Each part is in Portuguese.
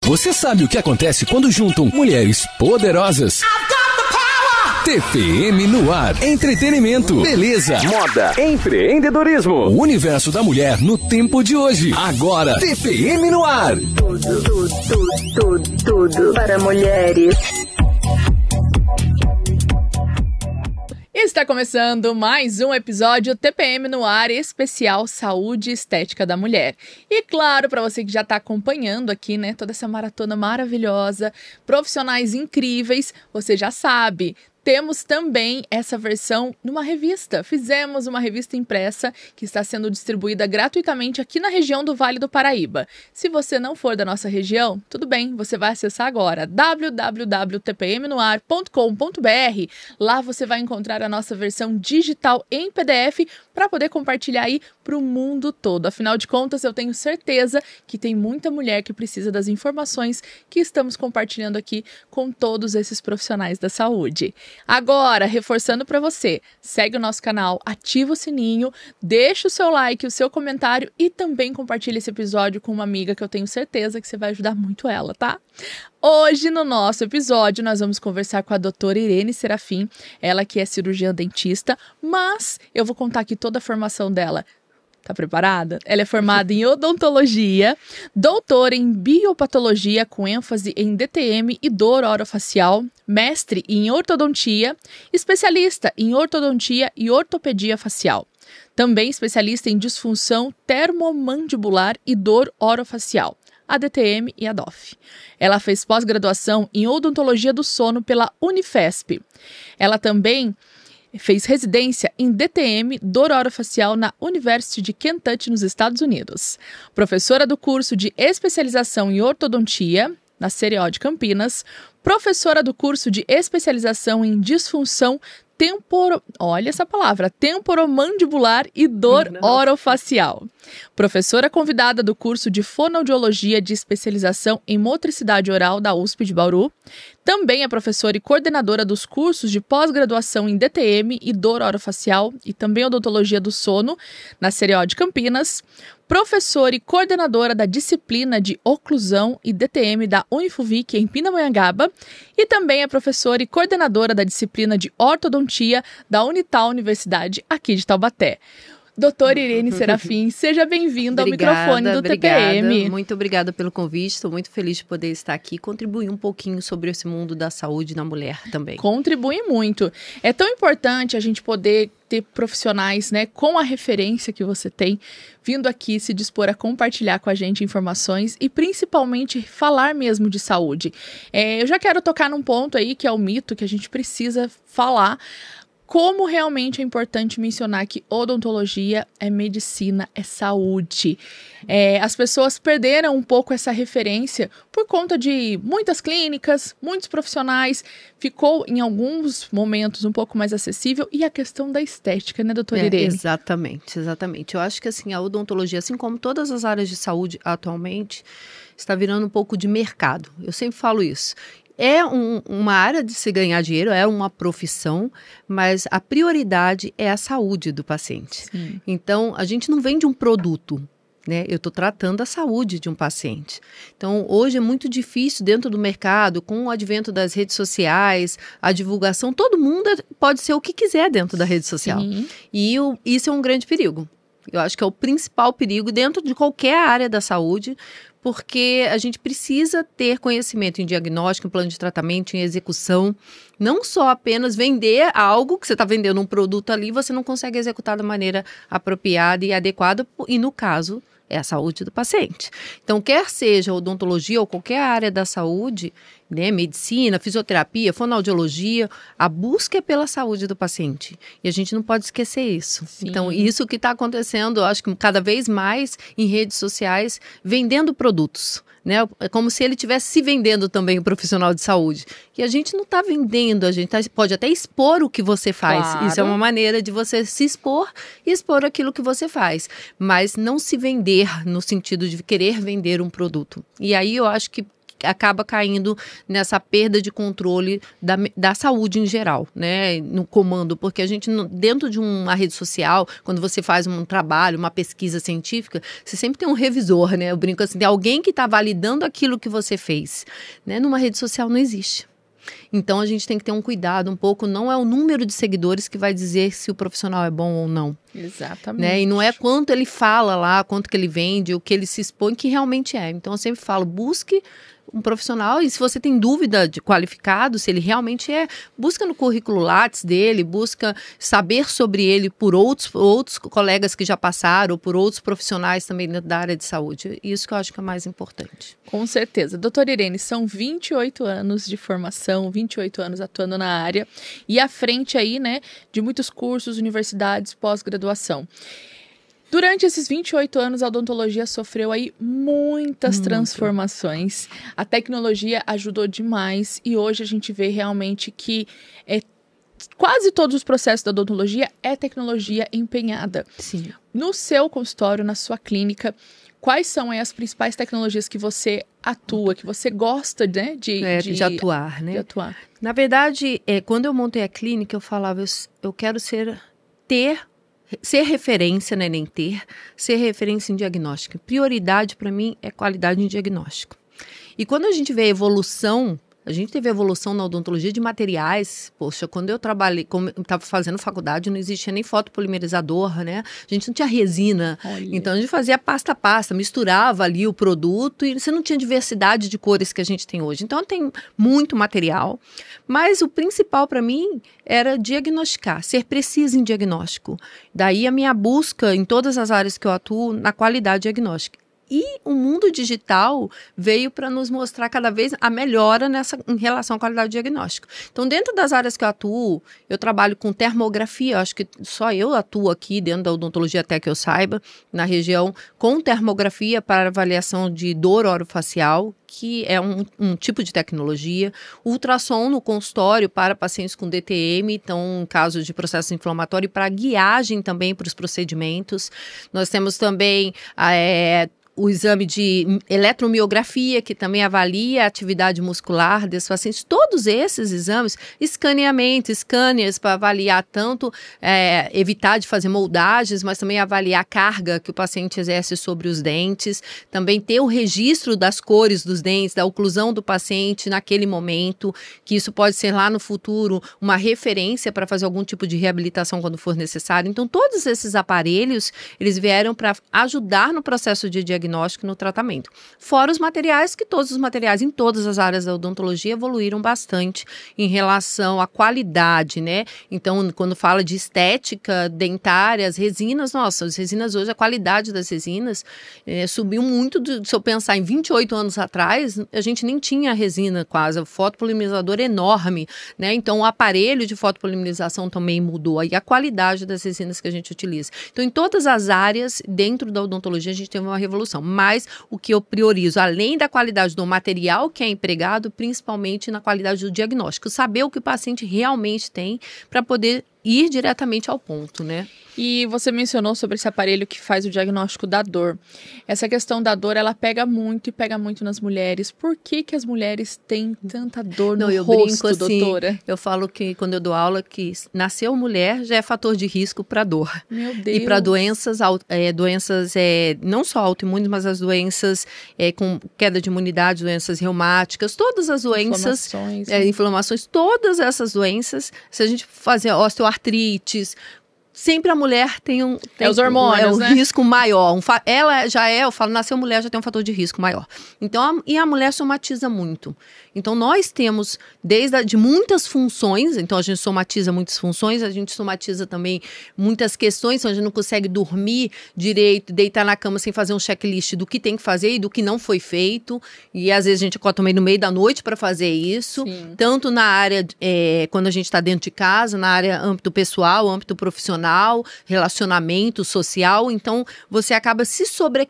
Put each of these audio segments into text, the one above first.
Você sabe o que acontece quando juntam mulheres poderosas? TPM no ar. Entretenimento, beleza, moda, empreendedorismo. O universo da mulher no tempo de hoje. Agora, TPM no ar. Tudo para mulheres. Está começando mais um episódio TPM no ar, especial Saúde e Estética da Mulher. E claro, para você que já está acompanhando aqui, né, toda essa maratona maravilhosa, profissionais incríveis, você já sabe. Temos também essa versão numa revista. Fizemos uma revista impressa que está sendo distribuída gratuitamente aqui na região do Vale do Paraíba. Se você não for da nossa região, tudo bem, você vai acessar agora www.tpmnoar.com.br. Lá você vai encontrar a nossa versão digital em PDF para poder compartilhar aí para o mundo todo. Afinal de contas, eu tenho certeza que tem muita mulher que precisa das informações que estamos compartilhando aqui com todos esses profissionais da saúde. Agora, reforçando para você, segue o nosso canal, ativa o sininho, deixa o seu like, o seu comentário e também compartilha esse episódio com uma amiga que eu tenho certeza que você vai ajudar muito ela, tá? Hoje, no nosso episódio, nós vamos conversar com a doutora Irene Serafim, ela que é cirurgiã dentista, mas eu vou contar aqui toda a formação dela. Tá preparada? Ela é formada em odontologia, doutora em biopatologia com ênfase em DTM e dor orofacial, mestre em ortodontia, especialista em ortodontia e ortopedia facial. Também especialista em disfunção termomandibular e dor orofacial, a DTM e a DOF. Ela fez pós-graduação em odontologia do sono pela Unifesp. Ela também fez residência em DTM, dor orofacial na University de Kentucky, nos Estados Unidos. Professora do curso de especialização em ortodontia, na CRO de Campinas. Professora do curso de especialização em disfunção temporomandibular e dor orofacial. Professora convidada do curso de fonoaudiologia de especialização em motricidade oral da USP de Bauru. Também é professora e coordenadora dos cursos de pós-graduação em DTM e dor orofacial e também odontologia do sono na CRO de Campinas. Professora e coordenadora da disciplina de oclusão e DTM da Unifuvic em Pindamonhangaba e também é professora e coordenadora da disciplina de ortodontia da Unital Universidade aqui de Taubaté. Doutora Irene Serafim, seja bem-vinda ao microfone do TPM. Muito obrigada pelo convite, estou muito feliz de poder estar aqui e contribuir um pouquinho sobre esse mundo da saúde na mulher também. Contribui muito. É tão importante a gente poder ter profissionais, né, com a referência que você tem, vindo aqui se dispor a compartilhar com a gente informações e principalmente falar mesmo de saúde. Eu já quero tocar num ponto aí que é o mito que a gente precisa falar. Como realmente é importante mencionar que odontologia é medicina, é saúde. As pessoas perderam um pouco essa referência por conta de muitas clínicas, muitos profissionais. Ficou, em alguns momentos, um pouco mais acessível. E a questão da estética, né, doutora Irene? Exatamente. Eu acho que assim, a odontologia, assim como todas as áreas de saúde atualmente, está virando um pouco de mercado. Eu sempre falo isso. É uma área de se ganhar dinheiro, é uma profissão, mas a prioridade é a saúde do paciente. Sim. Então, a gente não vende um produto, né? Eu estou tratando a saúde de um paciente. Então, hoje é muito difícil dentro do mercado, com o advento das redes sociais, a divulgação, todo mundo pode ser o que quiser dentro da rede social. Sim. E isso é um grande perigo. Eu acho que é o principal perigo dentro de qualquer área da saúde, porque a gente precisa ter conhecimento em diagnóstico, em plano de tratamento, em execução, não só apenas vender algo, que você está vendendo um produto ali, você não consegue executar da maneira apropriada e adequada, e no caso, é a saúde do paciente. Então, quer seja odontologia ou qualquer área da saúde, né, medicina, fisioterapia, fonoaudiologia, a busca é pela saúde do paciente. E a gente não pode esquecer isso. Sim. Então, isso que está acontecendo, eu acho que cada vez mais em redes sociais, vendendo produtos. Né? É como se ele estivesse se vendendo também, o profissional de saúde. E a gente não está vendendo, a gente pode até expor o que você faz. Claro. Isso é uma maneira de você se expor e expor aquilo que você faz. Mas não se vender no sentido de querer vender um produto. E aí eu acho que acaba caindo nessa perda de controle da saúde em geral, né, no comando, porque a gente, dentro de uma rede social, quando você faz um trabalho, uma pesquisa científica, você sempre tem um revisor, né, eu brinco assim, tem alguém que está validando aquilo que você fez, né, numa rede social não existe. Então, a gente tem que ter um cuidado um pouco, não é o número de seguidores que vai dizer se o profissional é bom ou não. Exatamente. Né? E não é quanto ele fala lá, quanto que ele vende, o que ele se expõe, que realmente é. Então, eu sempre falo, busque um profissional, e se você tem dúvida de qualificado, se ele realmente é, busca no currículo Lattes dele, busca saber sobre ele por outros colegas que já passaram, ou por outros profissionais também da área de saúde. Isso que eu acho que é mais importante. Com certeza. Doutora Irene, são 28 anos de formação, 28 anos atuando na área, e à frente aí, né, de muitos cursos, universidades, pós-graduação. Durante esses 28 anos, a odontologia sofreu aí muitas transformações. A tecnologia ajudou demais e hoje a gente vê realmente que quase todos os processos da odontologia é tecnologia empenhada. Sim. No seu consultório, na sua clínica, quais são aí as principais tecnologias que você atua, que você gosta, né, de atuar, né? De atuar. Na verdade, quando eu montei a clínica, eu falava, eu quero ser referência, né, nem ser referência em diagnóstico. Prioridade para mim é qualidade em diagnóstico. E quando a gente vê a evolução, a gente teve evolução na odontologia de materiais. Poxa, quando eu trabalhei, como eu estava fazendo faculdade, não existia nem fotopolimerizador, né? A gente não tinha resina. Olha. Então a gente fazia pasta a pasta, misturava ali o produto e você não tinha diversidade de cores que a gente tem hoje. Então tem muito material, mas o principal para mim era diagnosticar, ser preciso em diagnóstico. Daí a minha busca em todas as áreas que eu atuo na qualidade diagnóstica. E o mundo digital veio para nos mostrar cada vez a melhora em relação à qualidade de diagnóstico. Então, dentro das áreas que eu atuo, eu trabalho com termografia, acho que só eu atuo aqui dentro da odontologia, até que eu saiba, na região, com termografia para avaliação de dor orofacial, que é um tipo de tecnologia, ultrassom no consultório para pacientes com DTM, então em caso de processo inflamatório, e para guiagem também para os procedimentos. Nós temos também o exame de eletromiografia, que também avalia a atividade muscular desses pacientes. Todos esses exames, escaneamento, scanners para avaliar tanto, evitar de fazer moldagens, mas também avaliar a carga que o paciente exerce sobre os dentes, também ter o registro das cores dos dentes, da oclusão do paciente naquele momento, que isso pode ser lá no futuro uma referência para fazer algum tipo de reabilitação quando for necessário. Então, todos esses aparelhos, eles vieram para ajudar no processo de diagnóstico, no tratamento. Fora os materiais, que todos os materiais em todas as áreas da odontologia evoluíram bastante em relação à qualidade, né? Então, quando fala de estética dentária, as resinas, nossa, as resinas hoje, a qualidade das resinas subiu muito. Se eu pensar em 28 anos atrás, a gente nem tinha resina quase, o fotopolimerizador enorme, né? Então, o aparelho de fotopolimerização também mudou, aí a qualidade das resinas que a gente utiliza. Então, em todas as áreas, dentro da odontologia, a gente teve uma revolução. Mas o que eu priorizo, além da qualidade do material que é empregado, principalmente na qualidade do diagnóstico, saber o que o paciente realmente tem para poder ir diretamente ao ponto, né? E você mencionou sobre esse aparelho que faz o diagnóstico da dor. Essa questão da dor, ela pega muito e pega muito nas mulheres. Por que as mulheres têm tanta dor no rosto, brinco, assim, doutora? Eu falo que quando eu dou aula que nasceu mulher já é fator de risco para dor. Meu Deus. E para doenças não só autoimunes, mas as doenças com queda de imunidade, doenças reumáticas, todas as doenças, inflamações, todas essas doenças, se a gente fazer osteoartrites, sempre a mulher tem os hormônios, né? Risco maior. Ela já eu falo, nasceu mulher, já tem um fator de risco maior. Então, e a mulher somatiza muito. Então, nós temos, de muitas funções, então a gente somatiza muitas funções, a gente somatiza também muitas questões, então a gente não consegue dormir direito, deitar na cama sem fazer um checklist do que tem que fazer e do que não foi feito. E às vezes a gente acorda também no meio da noite para fazer isso. Sim. Tanto na área, quando a gente está dentro de casa, na área âmbito pessoal, âmbito profissional, emocional, relacionamento social, então você acaba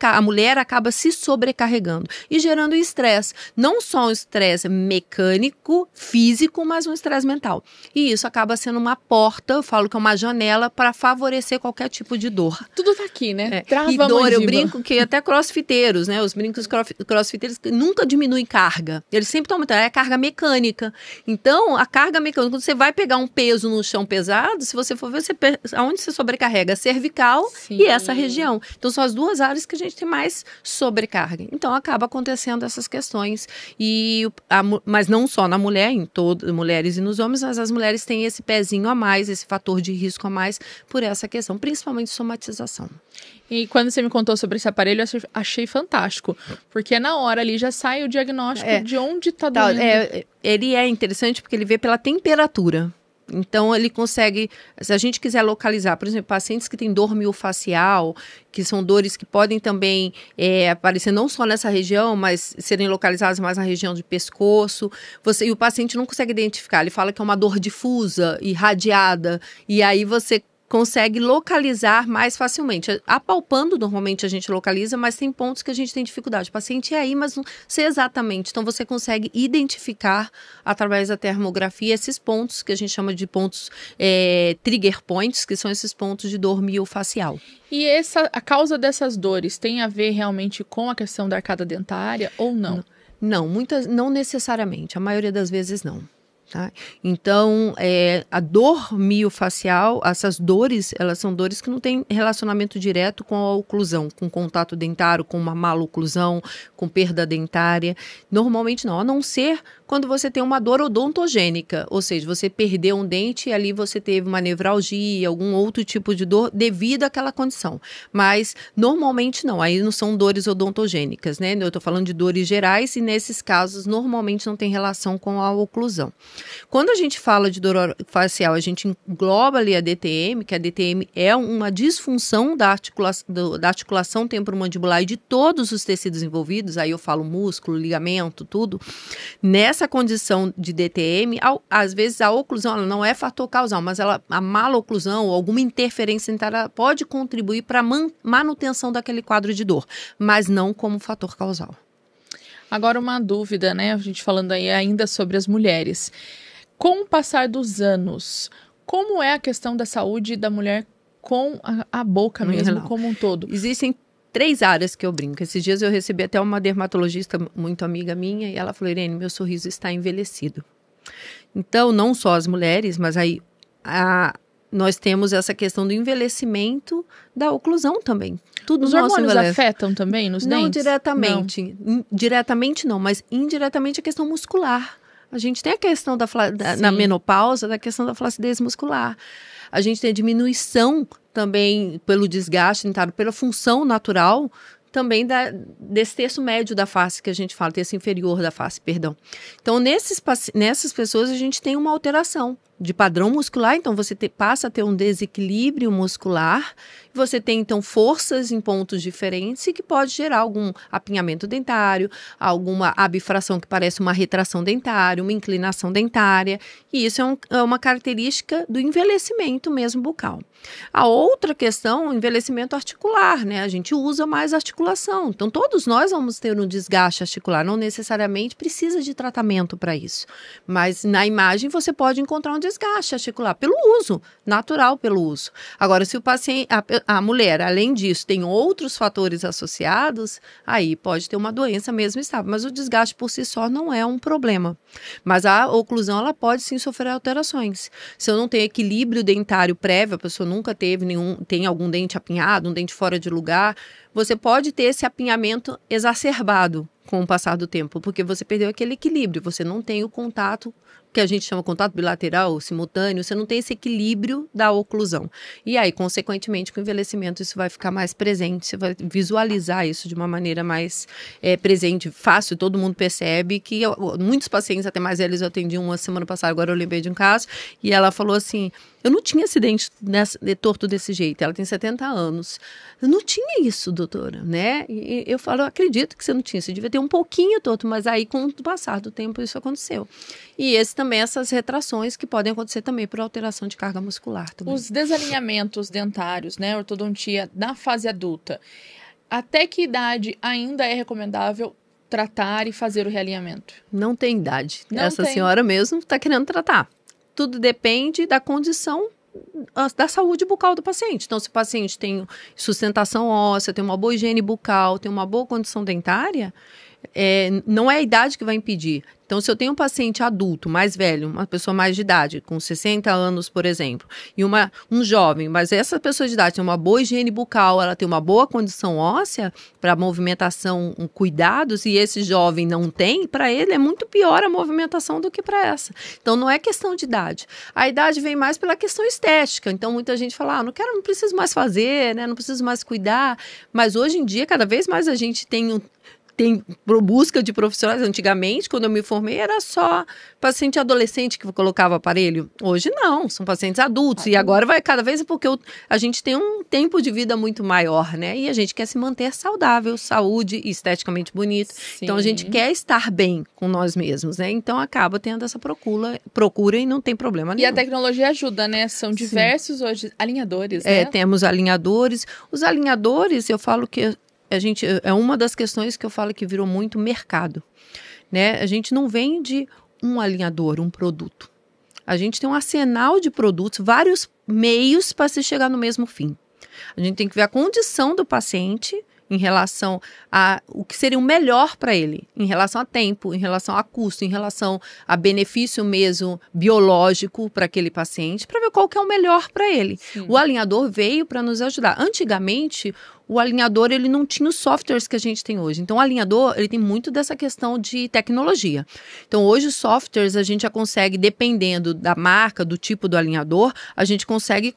a mulher acaba se sobrecarregando e gerando estresse, não só um estresse mecânico, físico, mas um estresse mental. E isso acaba sendo uma porta, eu falo que é uma janela para favorecer qualquer tipo de dor. Tudo tá aqui, né? Trava e dor, eu brinco que até crossfiteiros, né? Os brincos crossfiteiros nunca diminuem carga. Eles sempre estão aumentando, é a carga mecânica. Então, a carga mecânica, quando você vai pegar um peso no chão pesado, se você for ver, aonde você sobrecarrega? A cervical e essa região. Então, são as duas áreas que a gente tem mais sobrecarga. Então, acaba acontecendo essas questões. Mas não só na mulher, em todas mulheres e nos homens, mas as mulheres têm esse pezinho a mais, esse fator de risco a mais por essa questão, principalmente somatização. E quando você me contou sobre esse aparelho, eu achei fantástico, porque na hora ali já sai o diagnóstico de onde está doendo. Ele é interessante porque ele vê pela temperatura. Então, ele consegue, se a gente quiser localizar, por exemplo, pacientes que têm dor miofascial, que são dores que podem também aparecer não só nessa região, mas serem localizadas mais na região de pescoço, e o paciente não consegue identificar, ele fala que é uma dor difusa, irradiada, e aí você consegue localizar mais facilmente. Apalpando, normalmente a gente localiza, mas tem pontos que a gente tem dificuldade. O paciente é aí, mas não sei exatamente. Então, você consegue identificar, através da termografia, esses pontos que a gente chama de pontos trigger points, que são esses pontos de dor miofascial. E a causa dessas dores tem a ver realmente com a questão da arcada dentária ou não? Não necessariamente. A maioria das vezes não. Tá? Então, a dor miofascial, essas dores, elas são dores que não têm relacionamento direto com a oclusão, com contato dentário, com uma maloclusão, com perda dentária. Normalmente não, a não ser quando você tem uma dor odontogênica, ou seja, você perdeu um dente e ali você teve uma nevralgia, algum outro tipo de dor devido àquela condição. Mas, normalmente não, aí não são dores odontogênicas, né? Eu estou falando de dores gerais e nesses casos, normalmente não tem relação com a oclusão. Quando a gente fala de dor facial, a gente engloba ali a DTM, que a DTM é uma disfunção da articulação temporomandibular e de todos os tecidos envolvidos, aí eu falo músculo, ligamento, tudo. Nessa condição de DTM, às vezes a oclusão ela não é fator causal, mas a maloclusão ou alguma interferência dentária pode contribuir para a manutenção daquele quadro de dor, mas não como fator causal. Agora uma dúvida, né? A gente falando aí ainda sobre as mulheres. Com o passar dos anos, como é a questão da saúde da mulher com a boca mesmo, como um todo? Existem 3 áreas que eu brinco. Esses dias eu recebi até uma dermatologista muito amiga minha e ela falou: Irene, meu sorriso está envelhecido. Então, não só as mulheres, mas aí nós temos essa questão do envelhecimento da oclusão também. Tudo os hormônios afetam também nos dentes? Não diretamente. Diretamente não, mas indiretamente a questão muscular. A gente tem a questão na menopausa, da questão da flacidez muscular. A gente tem a diminuição também pelo desgaste dentário, pela função natural também desse terço médio da face que a gente fala, terço inferior da face, perdão. Então, nessas pessoas a gente tem uma alteração de padrão muscular, então você passa a ter um desequilíbrio muscular, você tem então forças em pontos diferentes e que pode gerar algum apinhamento dentário, alguma abfração que parece uma retração dentária, uma inclinação dentária, e isso é uma característica do envelhecimento mesmo bucal. A outra questão, o envelhecimento articular, né? A gente usa mais articulação, então todos nós vamos ter um desgaste articular, não necessariamente precisa de tratamento para isso, mas na imagem você pode encontrar um desgaste articular pelo uso, natural pelo uso. Agora, se o paciente, a mulher, além disso, tem outros fatores associados, aí pode ter uma doença mesmo estável, mas o desgaste por si só não é um problema. Mas a oclusão, ela pode sim sofrer alterações. Se eu não tenho equilíbrio dentário prévio, a pessoa nunca teve tem algum dente apinhado, um dente fora de lugar, você pode ter esse apinhamento exacerbado com o passar do tempo, porque você perdeu aquele equilíbrio, você não tem o contato, que a gente chama contato bilateral, simultâneo, você não tem esse equilíbrio da oclusão. E aí, consequentemente, com o envelhecimento, isso vai ficar mais presente, você vai visualizar isso de uma maneira mais presente, fácil, todo mundo percebe que muitos pacientes, até mais velhos, eu atendi uma semana passada, agora eu lembrei de um caso, e ela falou assim: eu não tinha esse dente torto desse jeito, ela tem 70 anos. Eu não tinha isso, doutora, né? E eu falo, eu acredito que você não tinha, você devia ter um pouquinho torto, mas aí com o passar do tempo isso aconteceu. E esse também essas retrações que podem acontecer também por alteração de carga muscular. Também. Os desalinhamentos dentários, né, ortodontia na fase adulta, até que idade ainda é recomendável tratar e fazer o realinhamento? Não tem idade. Não Essa tem. senhora mesmo está querendo tratar. Tudo depende da condição da saúde bucal do paciente. Então, se o paciente tem sustentação óssea, tem uma boa higiene bucal, tem uma boa condição dentária, não é a idade que vai impedir. Então, se eu tenho um paciente adulto, mais velho, uma pessoa mais de idade, com 60 anos, por exemplo, e um jovem, mas essa pessoa de idade tem uma boa higiene bucal, ela tem uma boa condição óssea para movimentação, cuidados, e esse jovem não tem, para ele é muito pior a movimentação do que para essa. Então, não é questão de idade. A idade vem mais pela questão estética. Então, muita gente fala, não preciso mais fazer, né? Não preciso mais cuidar. Mas hoje em dia, cada vez mais a gente tem busca de profissionais. Antigamente, quando eu me formei, era só paciente adolescente que colocava aparelho. Hoje não, são pacientes adultos. E agora vai cada vez porque a gente tem um tempo de vida muito maior, né? E a gente quer se manter saudável, saúde e esteticamente bonito. Sim. Então a gente quer estar bem com nós mesmos, né? Então acaba tendo essa procura e não tem problema nenhum. E a tecnologia ajuda, né? São diversos hoje alinhadores, né? Temos alinhadores. Os alinhadores, eu falo que é uma das questões que eu falo que virou muito mercado, né? A gente não vende um alinhador, um produto. A gente tem um arsenal de produtos, vários meios para se chegar no mesmo fim. A gente tem que ver a condição do paciente em relação a o que seria o melhor para ele, em relação a tempo, em relação a custo, em relação a benefício mesmo biológico para aquele paciente, para ver qual que é o melhor para ele. Sim. O alinhador veio para nos ajudar. Antigamente, o alinhador ele não tinha os softwares que a gente tem hoje. Então, o alinhador ele tem muito dessa questão de tecnologia. Então, hoje os softwares a gente já consegue, dependendo da marca, do tipo do alinhador, a gente consegue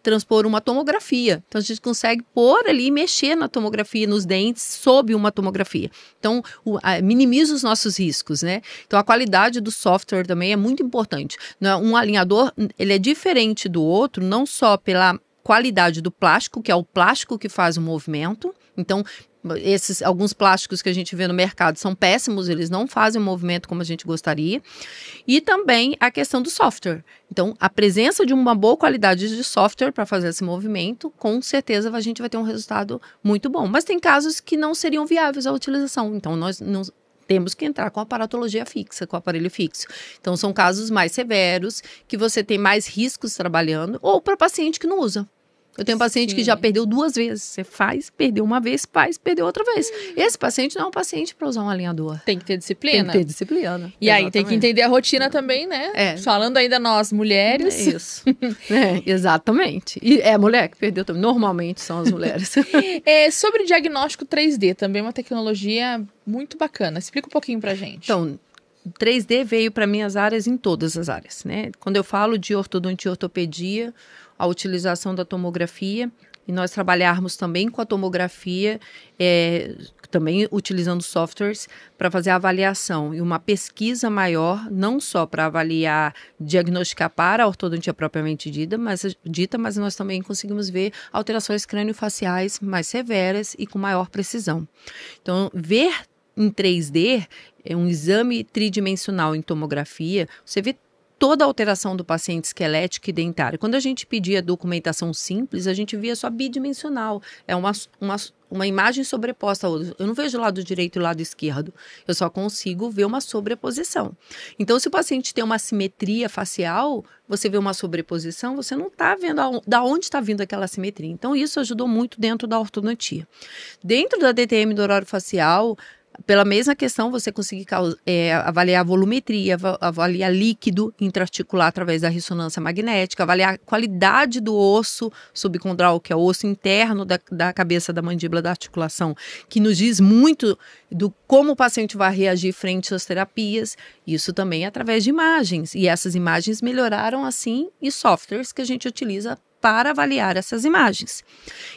transpor uma tomografia. Então, a gente consegue pôr ali e mexer na tomografia, nos dentes, sob uma tomografia. Então, minimiza os nossos riscos, né? Então, a qualidade do software também é muito importante. Um alinhador, ele é diferente do outro, não só pela qualidade do plástico, que é o plástico que faz o movimento. Então, alguns plásticos que a gente vê no mercado são péssimos, eles não fazem o movimento como a gente gostaria. E também a questão do software. Então, a presença de uma boa qualidade de software para fazer esse movimento, com certeza a gente vai ter um resultado muito bom. Mas tem casos que não seriam viáveis a utilização. Então, nós temos que entrar com a aparatologia fixa, com o aparelho fixo. Então, são casos mais severos, que você tem mais riscos trabalhando, ou para paciente que não usa. Eu tenho um paciente que já perdeu 2 vezes. Você perdeu uma vez, perdeu outra vez. Esse paciente não é um paciente para usar um alinhador. Tem que ter disciplina. Tem que ter disciplina. E aí tem que entender a rotina também, né? Falando ainda nós, mulheres. Isso. Exatamente. E a mulher que perdeu também. Normalmente são as mulheres. Sobre diagnóstico 3D, também uma tecnologia muito bacana. Explica um pouquinho pra gente. Então, 3D veio para minhas áreas em todas as áreas, né? Quando eu falo de ortodontia e ortopedia, a utilização da tomografia, e nós trabalharmos também com a tomografia, também utilizando softwares para fazer a avaliação e uma pesquisa maior, não só para avaliar, diagnosticar para a ortodontia propriamente dita, mas nós também conseguimos ver alterações crâniofaciais mais severas e com maior precisão. Então, ver em 3D, um exame tridimensional em tomografia, você vê toda a alteração do paciente esquelético e dentário. Quando a gente pedia documentação simples, a gente via só bidimensional. É uma imagem sobreposta a outra. Eu não vejo o lado direito e o lado esquerdo. Eu só consigo ver uma sobreposição. Então, se o paciente tem uma simetria facial, você vê uma sobreposição, você não está vendo da onde está vindo aquela simetria. Então, isso ajudou muito dentro da ortodontia. Dentro da DTM do horário facial, pela mesma questão, você conseguir avaliar a volumetria, avaliar líquido intraarticular através da ressonância magnética, avaliar a qualidade do osso subcondral, que é o osso interno da cabeça da mandíbula da articulação, que nos diz muito do como o paciente vai reagir frente às terapias. Isso também através de imagens. E essas imagens melhoraram assim e softwares que a gente utiliza para avaliar essas imagens.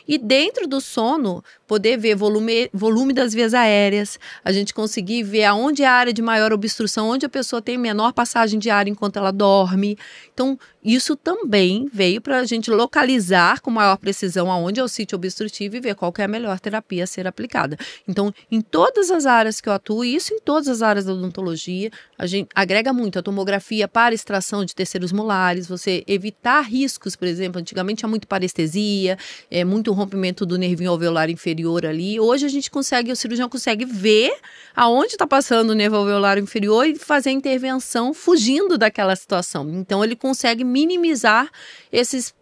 E dentro do sono, poder ver volume das vias aéreas, a gente conseguir ver aonde é a área de maior obstrução, onde a pessoa tem menor passagem de ar enquanto ela dorme. Então, isso também veio para a gente localizar com maior precisão aonde é o sítio obstrutivo e ver qual que é a melhor terapia a ser aplicada. Então, em todas as áreas que eu atuo, e isso em todas as áreas da odontologia, a gente agrega muito a tomografia para extração de terceiros molares, você evitar riscos, por exemplo, antigamente tinha muito parestesia, muito rompimento do nervinho alveolar inferior ali. Hoje a gente consegue, o cirurgião consegue ver aonde está passando o nervo alveolar inferior e fazer a intervenção fugindo daquela situação. Então, ele consegue minimizar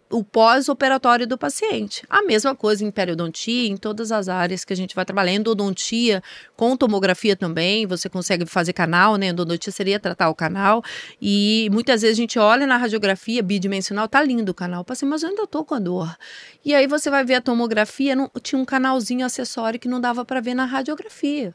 o pós-operatório do paciente. A mesma coisa em periodontia, em todas as áreas que a gente vai trabalhar. Endodontia, com tomografia também, você consegue fazer canal, né? Endodontia seria tratar o canal. E muitas vezes a gente olha na radiografia bidimensional, tá lindo o canal. Passei, mas eu ainda tô com a dor. E aí você vai ver a tomografia, tinha um canalzinho acessório que não dava para ver na radiografia.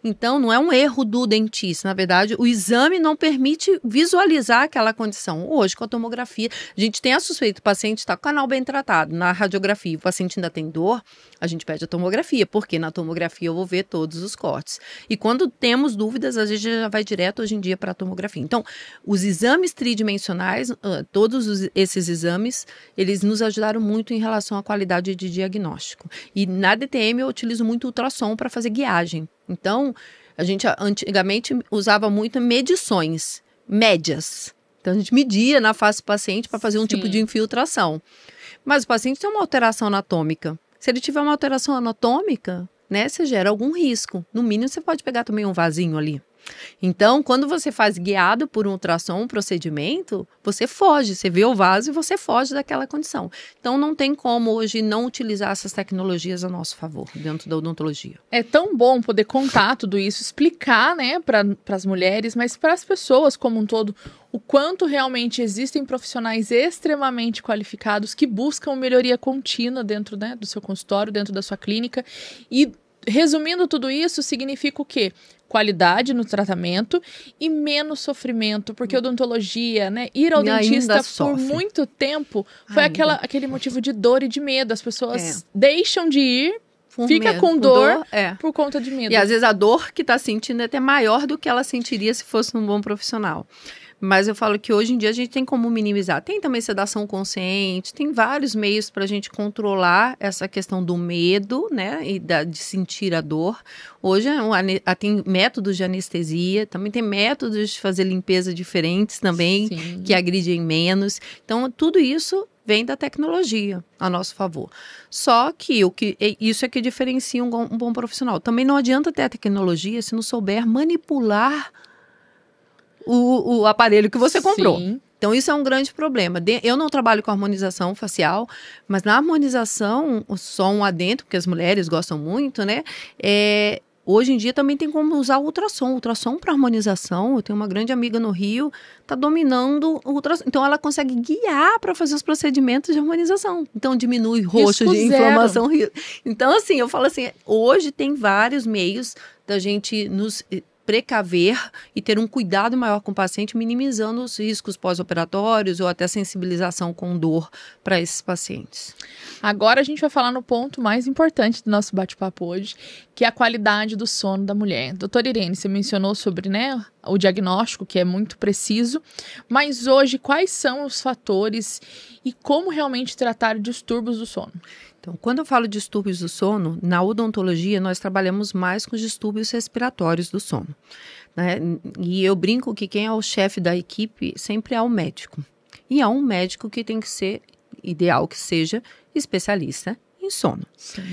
Então, não é um erro do dentista. Na verdade, o exame não permite visualizar aquela condição. Hoje, com a tomografia, a gente tem a suspeita, o paciente está com o canal bem tratado, na radiografia o paciente ainda tem dor, a gente pede a tomografia, porque na tomografia eu vou ver todos os cortes. E quando temos dúvidas, a gente já vai direto hoje em dia para a tomografia. Então, os exames tridimensionais, todos esses exames, eles nos ajudaram muito em relação à qualidade de diagnóstico. E na DTM eu utilizo muito ultrassom para fazer guiagem. Então, a gente antigamente usava muito medições, médias. Então, a gente media na face do paciente para fazer um tipo de infiltração. Mas o paciente tem uma alteração anatômica. Se ele tiver uma alteração anatômica, né, você gera algum risco. No mínimo, você pode pegar também um vasinho ali. Então, quando você faz guiado por um ultrassom, um procedimento, você foge, você vê o vaso e você foge daquela condição. Então, não tem como hoje não utilizar essas tecnologias a nosso favor, dentro da odontologia. É tão bom poder contar tudo isso, explicar, né, para as mulheres, mas para as pessoas como um todo, o quanto realmente existem profissionais extremamente qualificados que buscam melhoria contínua dentro, né, do seu consultório, dentro da sua clínica. E, resumindo tudo isso, significa o quê? Qualidade no tratamento e menos sofrimento, porque odontologia, né, ir ao dentista por muito tempo foi aquele motivo de dor e de medo. As pessoas deixam de ir, fica com dor por conta de medo. E às vezes a dor que está sentindo é até maior do que ela sentiria se fosse um bom profissional. Mas eu falo que hoje em dia a gente tem como minimizar. Tem também sedação consciente, tem vários meios para a gente controlar essa questão do medo, né, e de sentir a dor. Hoje tem métodos de anestesia, também tem métodos de fazer limpeza diferentes também, sim, que agridem menos. Então, tudo isso vem da tecnologia a nosso favor. Só que isso é que diferencia um bom profissional. Também não adianta ter a tecnologia se não souber manipular o aparelho que você comprou. Sim. Então, isso é um grande problema. Eu não trabalho com harmonização facial, mas na harmonização, só um adentro, porque as mulheres gostam muito, né? Hoje em dia também tem como usar o ultrassom. Ultrassom para harmonização, eu tenho uma grande amiga no Rio, está dominando o ultrassom. Então, ela consegue guiar para fazer os procedimentos de harmonização. Então, diminui roxo de inflamação. Então, assim, eu falo assim, hoje tem vários meios da gente nos precaver e ter um cuidado maior com o paciente, minimizando os riscos pós-operatórios ou até sensibilização com dor para esses pacientes. Agora a gente vai falar no ponto mais importante do nosso bate-papo hoje, que é a qualidade do sono da mulher. Doutora Irene, você mencionou sobre, né, o diagnóstico, que é muito preciso, mas hoje quais são os fatores e como realmente tratar distúrbios do sono? Então, quando eu falo de distúrbios do sono, na odontologia nós trabalhamos mais com os distúrbios respiratórios do sono, né? E eu brinco que quem é o chefe da equipe sempre é o médico. E é um médico que tem que ser, ideal que seja, especialista em sono. Sim.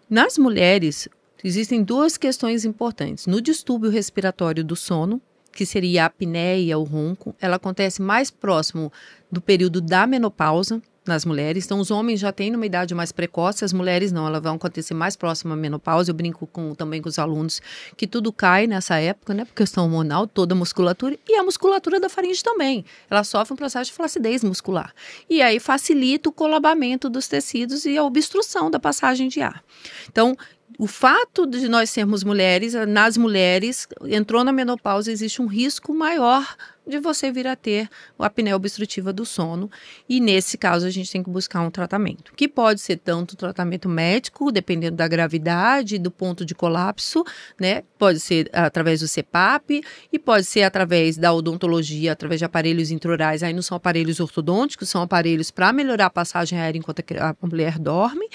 Nas mulheres, existem duas questões importantes. No distúrbio respiratório do sono, que seria a apneia, o ronco, ela acontece mais próximo do período da menopausa nas mulheres. Então, os homens já têm numa idade mais precoce, as mulheres não, elas vão acontecer mais próximo à menopausa. Eu brinco também com os alunos que tudo cai nessa época, né, por questão hormonal, toda a musculatura, e a musculatura da faringe também. Ela sofre um processo de flacidez muscular. E aí facilita o colabamento dos tecidos e a obstrução da passagem de ar. Então, o fato de nós sermos mulheres, nas mulheres, entrou na menopausa, existe um risco maior de você vir a ter a apneia obstrutiva do sono, e nesse caso a gente tem que buscar um tratamento, que pode ser tanto tratamento médico, dependendo da gravidade, do ponto de colapso, né? Pode ser através do CPAP e pode ser através da odontologia, através de aparelhos intraorais. Aí não são aparelhos ortodônticos, são aparelhos para melhorar a passagem aérea enquanto a mulher dorme,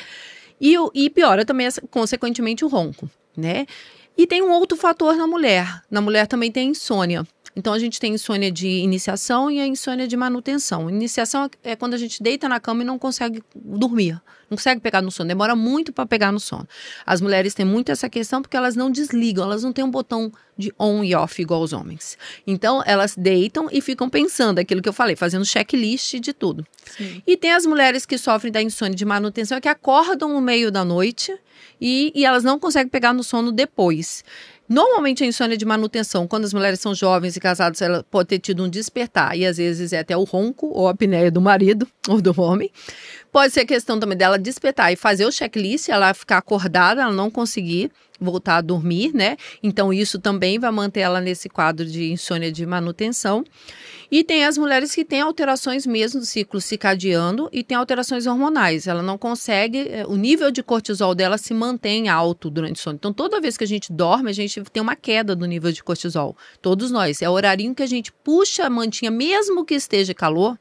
e piora também, consequentemente, o ronco, né? E tem um outro fator na mulher. Na mulher também tem insônia. Então, a gente tem insônia de iniciação e a insônia de manutenção. Iniciação é quando a gente deita na cama e não consegue dormir. Não consegue pegar no sono. Demora muito para pegar no sono. As mulheres têm muito essa questão porque elas não desligam. Elas não têm um botão de on e off igual os homens. Então, elas deitam e ficam pensando aquilo que eu falei, fazendo checklist de tudo. Sim. E tem as mulheres que sofrem da insônia de manutenção, que acordam no meio da noite e elas não conseguem pegar no sono depois. Normalmente a insônia de manutenção, quando as mulheres são jovens e casadas, ela pode ter tido um despertar, e às vezes é até o ronco ou a apneia do marido ou do homem. Pode ser questão também dela despertar e fazer o checklist, ela ficar acordada, ela não conseguir voltar a dormir, né? Então isso também vai manter ela nesse quadro de insônia de manutenção. E tem as mulheres que têm alterações mesmo do ciclo circadiano e tem alterações hormonais. Ela não consegue, o nível de cortisol dela se mantém alto durante o sono. Então, toda vez que a gente dorme, a gente tem uma queda do nível de cortisol. Todos nós. É o horarinho que a gente puxa a mantinha, mesmo que esteja calor,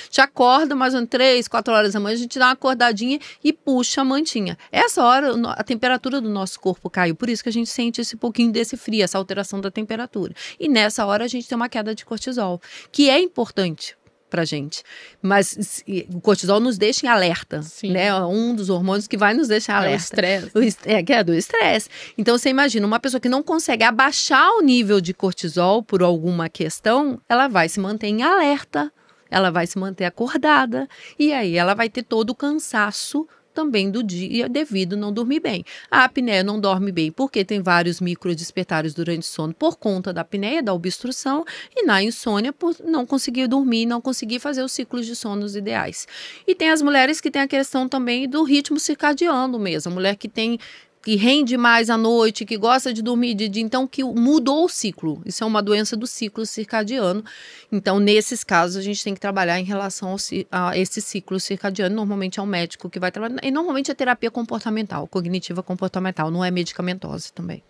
já acorda mais ou menos 3, 4 horas da manhã, a gente dá uma acordadinha e puxa a mantinha. Essa hora, a temperatura do nosso corpo caiu, por isso que a gente sente esse pouquinho desse frio, essa alteração da temperatura. E nessa hora a gente tem uma queda de cortisol, que é importante pra gente. Mas o cortisol nos deixa em alerta, Sim. né? É um dos hormônios que vai nos deixar alerta. O estresse. Que é do estresse. Então, você imagina, uma pessoa que não consegue abaixar o nível de cortisol por alguma questão, ela vai se manter em alerta, ela vai se manter acordada, e aí ela vai ter todo o cansaço também do dia devido a não dormir bem. A apneia não dorme bem porque tem vários microdespertares durante o sono por conta da apneia, da obstrução, e na insônia por não conseguir dormir, não conseguir fazer os ciclos de sonos ideais. E tem as mulheres que têm a questão também do ritmo circadiano mesmo, a mulher que rende mais à noite, que gosta de dormir de dia, então que mudou o ciclo. Isso é uma doença do ciclo circadiano. Então, nesses casos, a gente tem que trabalhar em relação a esse ciclo circadiano. Normalmente é um médico que vai trabalhar. E normalmente é terapia comportamental, cognitiva comportamental, não é medicamentosa também.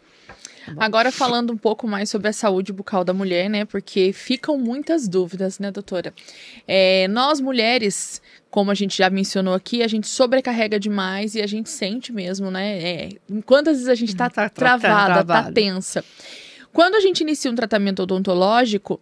Agora falando um pouco mais sobre a saúde bucal da mulher, né? Porque ficam muitas dúvidas, né, doutora? Nós mulheres, como a gente já mencionou aqui, a gente sobrecarrega demais e a gente sente mesmo, né? Quantas vezes a gente tá travada, tá tensa. Quando a gente inicia um tratamento odontológico,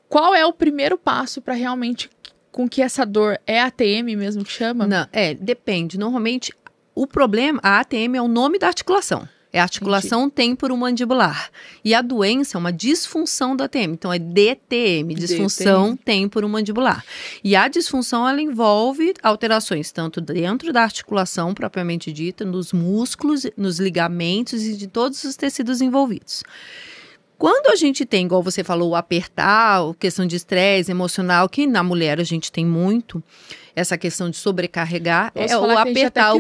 qual é o primeiro passo para realmente com que essa dor é ATM mesmo que chama? Não, depende. Normalmente, o problema, a ATM é o nome da articulação. É a articulação temporomandibular. E a doença é uma disfunção da ATM. Então, é DTM, disfunção temporomandibular. E a disfunção, ela envolve alterações tanto dentro da articulação, propriamente dita, nos músculos, nos ligamentos e de todos os tecidos envolvidos. Quando a gente tem, igual você falou, o apertar, a questão de estresse emocional, que na mulher a gente tem muito, essa questão de sobrecarregar, o apertar, o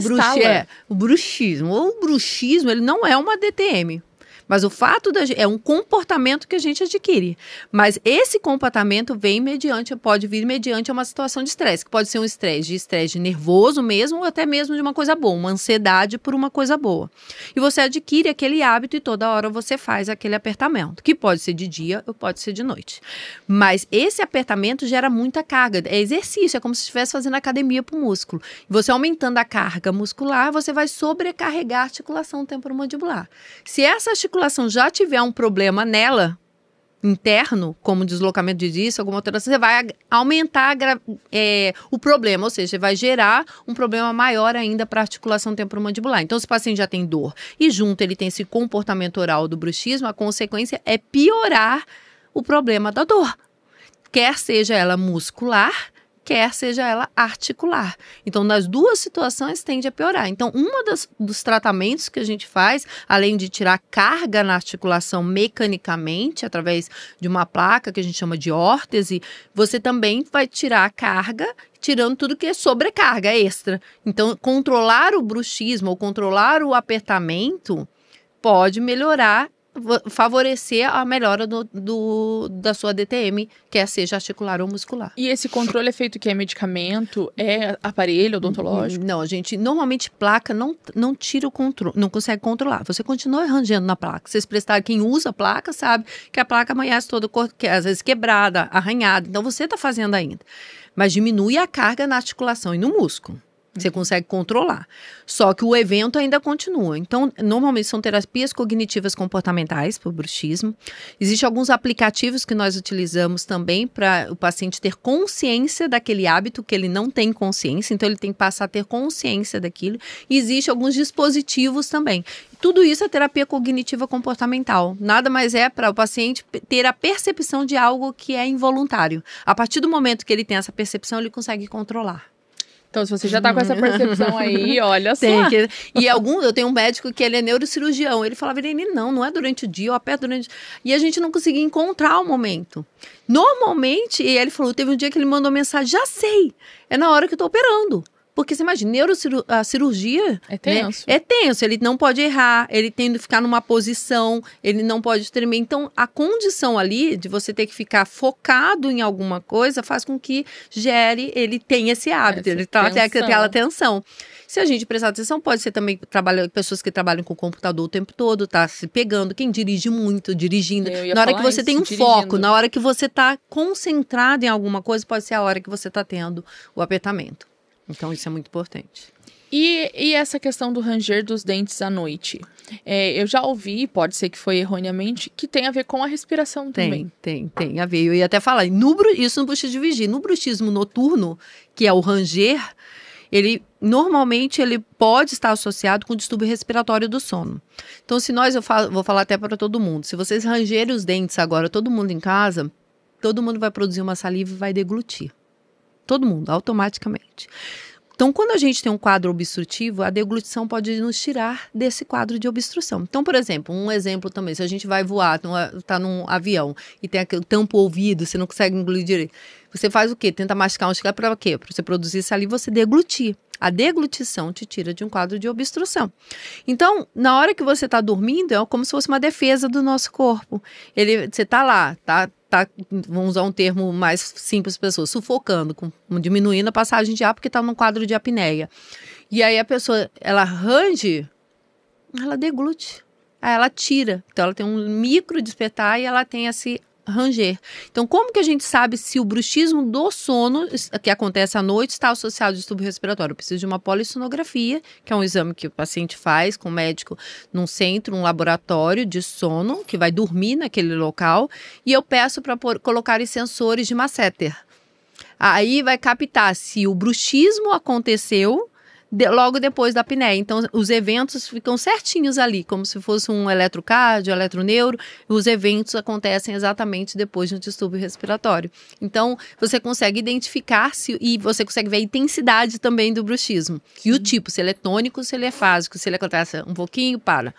bruxismo. O bruxismo, ele não é uma DTM. Mas o fato é um comportamento que a gente adquire. Mas esse comportamento pode vir mediante uma situação de estresse, que pode ser um estresse nervoso mesmo, ou até mesmo de uma coisa boa, uma ansiedade por uma coisa boa. E você adquire aquele hábito e toda hora você faz aquele apertamento, que pode ser de dia ou pode ser de noite. Mas esse apertamento gera muita carga, é exercício, é como se estivesse fazendo academia para o músculo. E você aumentando a carga muscular, você vai sobrecarregar a articulação temporomandibular. Se essa articulação já tiver um problema nela, interno, como deslocamento de disco, alguma alteração, você vai aumentar o problema, ou seja, vai gerar um problema maior ainda para a articulação temporomandibular. Então, se o paciente já tem dor e junto ele tem esse comportamento oral do bruxismo, a consequência é piorar o problema da dor. Quer seja ela muscular, quer seja ela articular. Então, nas duas situações tende a piorar. Então, dos tratamentos que a gente faz, além de tirar carga na articulação mecanicamente, através de uma placa que a gente chama de órtese, você também vai tirar a carga, tirando tudo que é sobrecarga extra. Então, controlar o bruxismo ou controlar o apertamento pode melhorar, favorecer a melhora da sua DTM, quer seja articular ou muscular. E esse controle é feito que é medicamento, é aparelho odontológico? Não, gente, normalmente placa não tira o controle, não consegue controlar. Você continua rangendo na placa. Vocês prestaram, quem usa a placa sabe que a placa amanhece toda, às vezes quebrada, arranhada. Então você está fazendo ainda. Mas diminui a carga na articulação e no músculo. Você consegue controlar. Só que o evento ainda continua. Então, normalmente são terapias cognitivas comportamentais para o bruxismo. Existem alguns aplicativos que nós utilizamos também para o paciente ter consciência daquele hábito que ele não tem consciência. Então, ele tem que passar a ter consciência daquilo. E existem alguns dispositivos também. Tudo isso é terapia cognitiva comportamental. Nada mais é para o paciente ter a percepção de algo que é involuntário. A partir do momento que ele tem essa percepção, ele consegue controlar. Então, se você já tá com essa percepção aí, olha só. Eu tenho um médico que ele é neurocirurgião. Ele falava, Irene, não é durante o dia, eu aperto durante o dia. E a gente não conseguia encontrar o momento. Normalmente, e ele falou, teve um dia que ele mandou mensagem, já sei, é na hora que eu tô operando. Porque você imagina, a cirurgia é tenso. Né, é tenso, ele não pode errar, ele tem que ficar numa posição, ele não pode tremer. Então, a condição ali de você ter que ficar focado em alguma coisa faz com que ele tenha esse hábito, ele tem aquela atenção. Se a gente prestar atenção, pode ser também pessoas que trabalham com o computador o tempo todo, tá se pegando, quem dirige muito, dirigindo. Na hora que você tem um foco, na hora que você tá concentrado em alguma coisa, pode ser a hora que você tá tendo o apertamento. Então, isso é muito importante. E essa questão do ranger dos dentes à noite? Eu já ouvi, pode ser que foi erroneamente, que tem a ver com a respiração também. Tem a ver. Eu ia até falar, isso no bruxismo de vigia. No bruxismo noturno, que é o ranger, normalmente ele pode estar associado com o distúrbio respiratório do sono. Então, vou falar até para todo mundo, se vocês rangerem os dentes agora, todo mundo em casa, todo mundo vai produzir uma saliva e vai deglutir. Todo mundo, automaticamente. Então, quando a gente tem um quadro obstrutivo, a deglutição pode nos tirar desse quadro de obstrução. Então, por exemplo, um exemplo também, se a gente vai voar, está num avião e tem aquele tampa o ouvido, você não consegue engolir direito, você faz o quê? Tenta masticar um chiclete para quê? Para você produzir saliva, você deglutir. A deglutição te tira de um quadro de obstrução. Então, na hora que você está dormindo, é como se fosse uma defesa do nosso corpo. Você está lá, vamos usar um termo mais simples para as pessoas, sufocando, diminuindo a passagem de ar porque está num quadro de apneia. E aí a pessoa, ela range, ela deglute, aí ela tira. Então ela tem um micro despertar e ela tem esse ranger. Então, como que a gente sabe se o bruxismo do sono, que acontece à noite, está associado ao distúrbio respiratório? Eu preciso de uma polissonografia, que é um exame que o paciente faz com o médico num centro, um laboratório de sono, que vai dormir naquele local, e eu peço para colocar sensores de masseter. Aí vai captar se o bruxismo aconteceu logo depois da apneia. Então, os eventos ficam certinhos ali, como se fosse um eletrocardio, eletroneuro. Os eventos acontecem exatamente depois de um distúrbio respiratório. Então, você consegue identificar e você consegue ver a intensidade também do bruxismo. E o tipo, se ele é tônico, se ele é fásico, se ele acontece um pouquinho, para,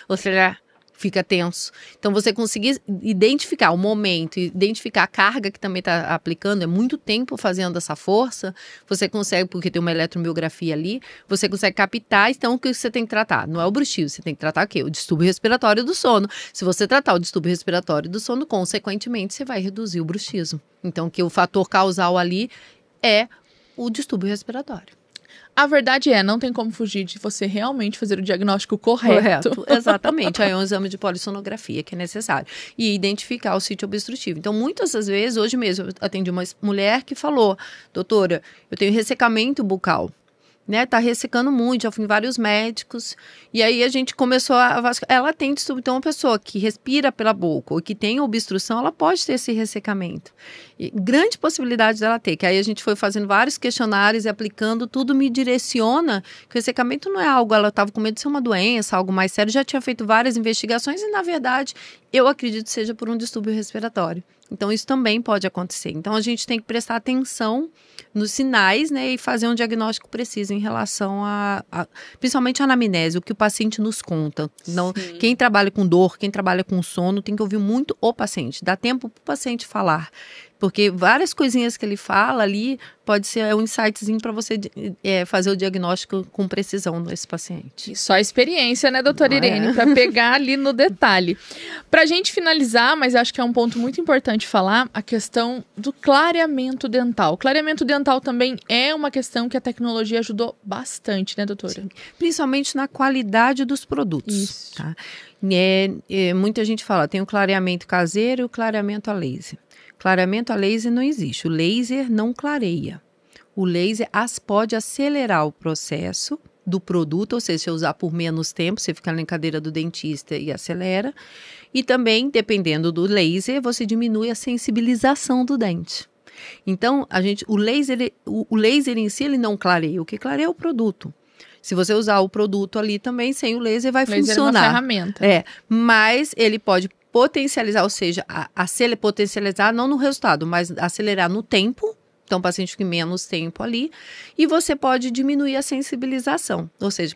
ou se ele fica tenso. Então, você conseguir identificar o momento, identificar a carga que também está aplicando, é muito tempo fazendo essa força, você consegue, porque tem uma eletromiografia ali, você consegue captar, então o que você tem que tratar? Não é o bruxismo, você tem que tratar o quê? O distúrbio respiratório do sono. Se você tratar o distúrbio respiratório do sono, consequentemente, você vai reduzir o bruxismo. Então, que o fator causal ali é o distúrbio respiratório. A verdade não tem como fugir de você realmente fazer o diagnóstico correto. Exatamente. Aí é um exame de polissonografia que é necessário. E identificar o sítio obstrutivo. Então, muitas das vezes, hoje mesmo, eu atendi uma mulher que falou, doutora, eu tenho ressecamento bucal. né? Tá ressecando muito, já fui em vários médicos. E aí a gente começou ela tem distúrbio. Então, uma pessoa que respira pela boca ou que tem obstrução, ela pode ter esse ressecamento. E grande possibilidade dela ter, que aí a gente foi fazendo vários questionários e aplicando, tudo me direciona que o ressecamento não é algo, ela estava com medo de ser uma doença, algo mais sério, já tinha feito várias investigações e, na verdade, eu acredito que seja por um distúrbio respiratório. Então, isso também pode acontecer. Então, a gente tem que prestar atenção nos sinais, né, e fazer um diagnóstico preciso em relação principalmente a anamnese, o que o paciente nos conta. Não, quem trabalha com dor, quem trabalha com sono, tem que ouvir muito o paciente. Dá tempo para o paciente falar. Porque várias coisinhas que ele fala ali pode ser um insightzinho para você fazer o diagnóstico com precisão nesse paciente. E só a experiência, né, doutora Irene, para pegar ali no detalhe. Para a gente finalizar, mas acho que é um ponto muito importante falar, a questão do clareamento dental. O clareamento dental também é uma questão que a tecnologia ajudou bastante, né, doutora? Sim. Principalmente na qualidade dos produtos. Isso. Tá? Muita gente fala, tem o clareamento caseiro e o clareamento a laser. Clareamento a laser não existe. O laser não clareia. O laser pode acelerar o processo do produto, ou seja, se usar por menos tempo, você fica na cadeira do dentista e acelera. E também, dependendo do laser, você diminui a sensibilização do dente. Então, o laser em si, ele não clareia. O que clareia é o produto. Se você usar o produto ali também, sem o laser vai funcionar. É uma ferramenta. Mas ele pode potencializar, ou seja, potencializar não no resultado, mas acelerar no tempo. Então, o paciente fica menos tempo ali. E você pode diminuir a sensibilização. Ou seja,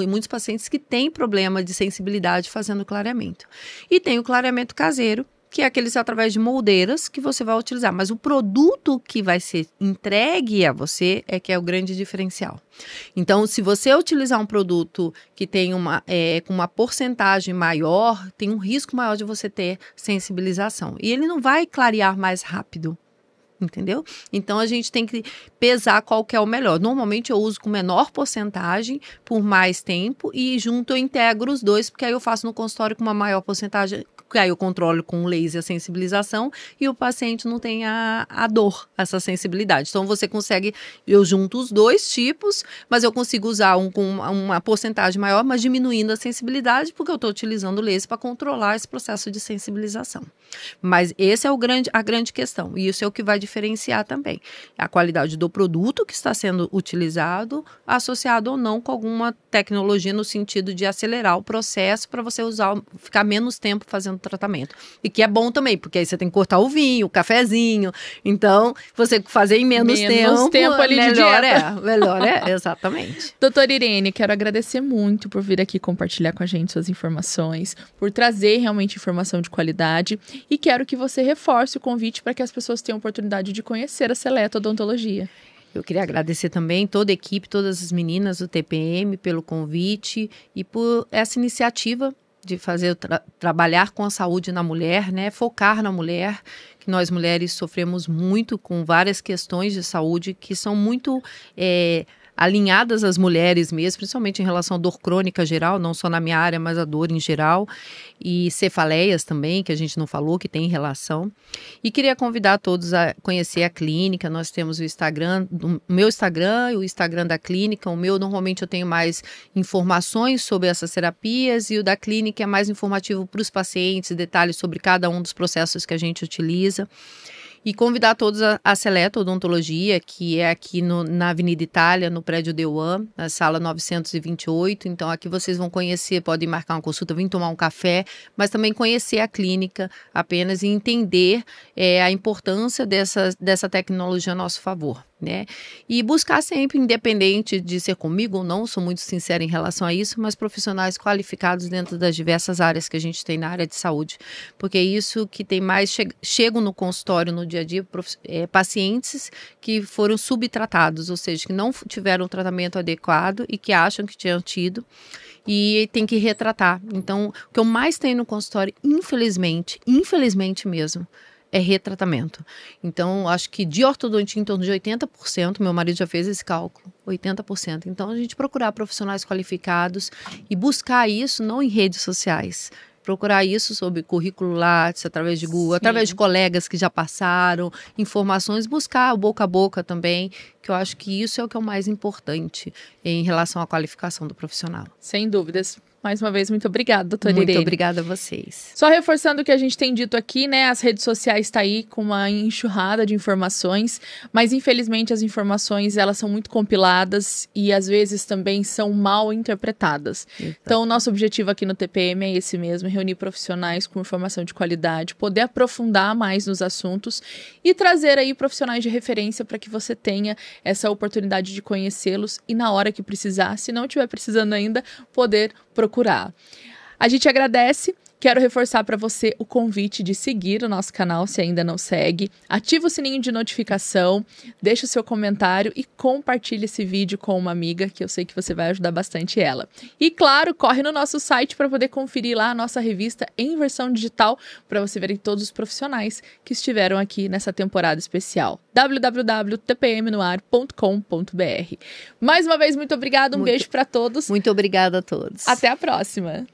muitos pacientes que têm problema de sensibilidade fazendo clareamento. E tem o clareamento caseiro, que é aqueles através de moldeiras que você vai utilizar. Mas o produto que vai ser entregue a você é que é o grande diferencial. Então, se você utilizar um produto que tem com uma porcentagem maior, tem um risco maior de você ter sensibilização. E ele não vai clarear mais rápido. Entendeu? Então, a gente tem que pesar qual que é o melhor. Normalmente, eu uso com menor porcentagem por mais tempo e junto eu integro os dois, porque aí eu faço no consultório com uma maior porcentagem, que aí eu controlo com o laser a sensibilização e o paciente não tem a dor, essa sensibilidade. Então, você consegue, eu junto os dois tipos, mas eu consigo usar um com uma porcentagem maior, mas diminuindo a sensibilidade, porque eu estou utilizando o laser para controlar esse processo de sensibilização. Mas esse é a grande questão, e isso é o que vai diferenciar também. A qualidade do produto que está sendo utilizado, associado ou não com alguma tecnologia no sentido de acelerar o processo para você ficar menos tempo fazendo tratamento. E que é bom também, porque aí você tem que cortar o vinho, o cafezinho. Então, você fazer em menos tempo ali de dieta. Melhor exatamente. Doutora Irene, quero agradecer muito por vir aqui compartilhar com a gente suas informações, por trazer realmente informação de qualidade, e quero que você reforce o convite para que as pessoas tenham oportunidade de conhecer a Seleto Odontologia. Eu queria agradecer também toda a equipe, todas as meninas do TPM pelo convite e por essa iniciativa de fazer trabalhar com a saúde na mulher, né? Focar na mulher, que nós mulheres sofremos muito com várias questões de saúde que são muito alinhadas às mulheres mesmo, principalmente em relação à dor crônica geral, não só na minha área, mas a dor em geral, e cefaleias também, que a gente não falou, que tem relação. E queria convidar todos a conhecer a clínica. Nós temos o Instagram, o meu Instagram e o Instagram da clínica. O meu, normalmente, eu tenho mais informações sobre essas terapias, e o da clínica é mais informativo para os pacientes, detalhes sobre cada um dos processos que a gente utiliza. E convidar todos a Seleto Odontologia, que é aqui na Avenida Itália, no prédio Deuan, na sala 928. Então, aqui vocês vão conhecer, podem marcar uma consulta, vir tomar um café, mas também conhecer a clínica apenas e entender a importância dessa tecnologia a nosso favor, né? E buscar sempre, independente de ser comigo ou não, sou muito sincera em relação a isso, mas profissionais qualificados dentro das diversas áreas que a gente tem na área de saúde, porque é isso que tem mais, chegam no consultório no dia a dia, pacientes que foram subtratados, ou seja, que não tiveram um tratamento adequado e que acham que tinham tido e tem que retratar. Então, o que eu mais tenho no consultório, infelizmente mesmo, é retratamento. Então, acho que de ortodontia em torno de 80%, meu marido já fez esse cálculo, 80%. Então, a gente procurar profissionais qualificados e buscar isso não em redes sociais, procurar isso sobre currículo Lattes, através de Google, Sim. através de colegas que já passaram, informações, buscar boca a boca também, que eu acho que isso é o que é o mais importante em relação à qualificação do profissional. Sem dúvidas. Mais uma vez, muito obrigada, doutora Irene. Muito obrigada a vocês. Só reforçando o que a gente tem dito aqui, né? As redes sociais estão aí com uma enxurrada de informações, mas infelizmente as informações, elas são muito compiladas e às vezes também são mal interpretadas. Exato. Então, o nosso objetivo aqui no TPM é esse mesmo, reunir profissionais com informação de qualidade, poder aprofundar mais nos assuntos e trazer aí profissionais de referência para que você tenha essa oportunidade de conhecê-los e na hora que precisar, se não estiver precisando ainda, poder procurar. A gente agradece. Quero reforçar para você o convite de seguir o nosso canal, se ainda não segue. Ativa o sininho de notificação, deixa o seu comentário e compartilhe esse vídeo com uma amiga, que eu sei que você vai ajudar bastante ela. E claro, corre no nosso site para poder conferir lá a nossa revista em versão digital, para você ver todos os profissionais que estiveram aqui nessa temporada especial. www.tpmnoar.com.br. Mais uma vez, muito obrigada, beijo para todos. Muito obrigada a todos. Até a próxima.